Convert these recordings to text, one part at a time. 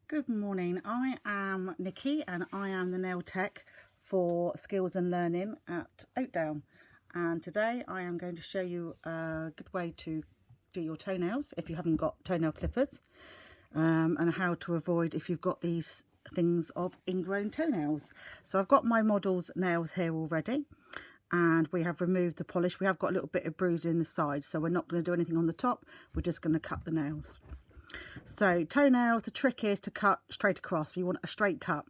Good morning, I am Nikki and I am the nail tech for Skills and Learning at Oakdale, and today I am going to show you a good way to do your toenails if you haven't got toenail clippers, and how to avoid if you've got these things of ingrown toenails. So I've got my model's nails here already and we have removed the polish. We have got a little bit of bruise in the side, so we're not going to do anything on the top, we're just going to cut the nails. So toenails, the trick is to cut straight across. You want a straight cut.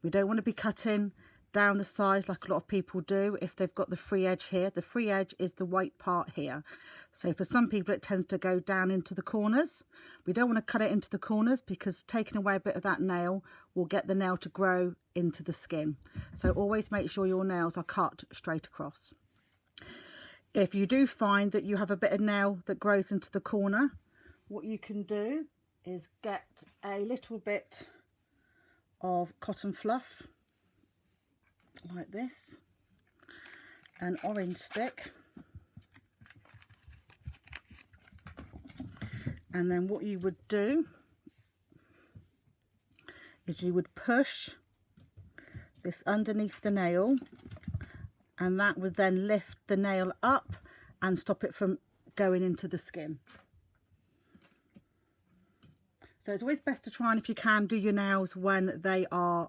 We don't want to be cutting down the sides like a lot of people do if they've got the free edge here. The free edge is the white part here. So for some people it tends to go down into the corners. We don't want to cut it into the corners because taking away a bit of that nail will get the nail to grow into the skin. So always make sure your nails are cut straight across. If you do find that you have a bit of nail that grows into the corner, what you can do is get a little bit of cotton fluff like this, an orange stick, and then what you would do is you would push this underneath the nail, and that would then lift the nail up and stop it from going into the skin. So it's always best to try and, if you can, do your nails when they are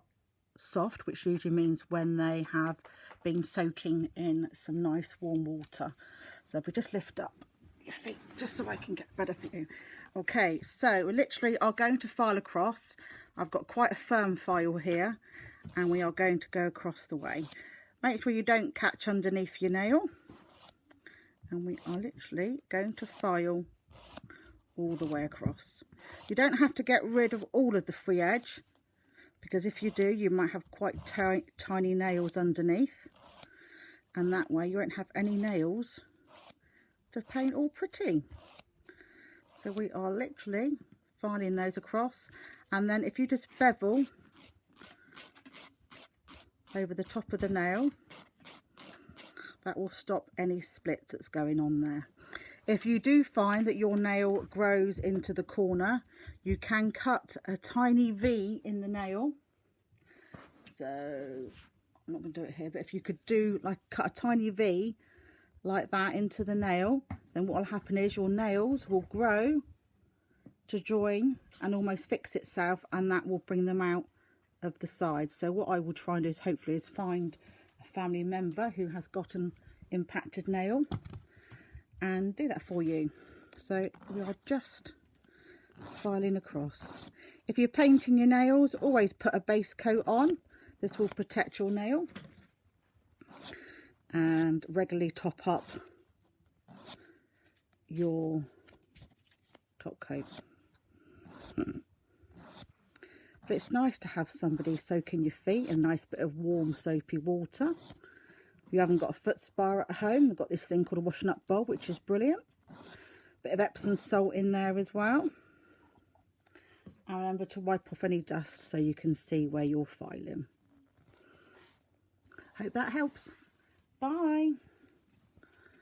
soft, which usually means when they have been soaking in some nice warm water. So if we just lift up your feet just so I can get better for you. Okay, so we literally are going to file across. I've got quite a firm file here and we are going to go across the way. Make sure you don't catch underneath your nail, and we are literally going to file all the way across. You don't have to get rid of all of the free edge, because if you do you might have quite tiny nails underneath, and that way you won't have any nails to paint all pretty. So we are literally filing those across, and then if you just bevel over the top of the nail, that will stop any splits that's going on there. If you do find that your nail grows into the corner, you can cut a tiny V in the nail. So I'm not going to do it here, but if you could do like cut a tiny V like that into the nail, then what will happen is your nails will grow to join and almost fix itself, and that will bring them out of the side. So what I will try and do is hopefully is find a family member who has got an impacted nail and do that for you. So we are just filing across. If you're painting your nails, always put a base coat on. This will protect your nail, and regularly top up your top coat. But it's nice to have somebody soaking your feet in a nice bit of warm soapy water. If you haven't got a foot spa at home, we've got this thing called a washing up bowl, which is brilliant. Bit of Epsom salt in there as well. And remember to wipe off any dust so you can see where you're filing. Hope that helps. Bye.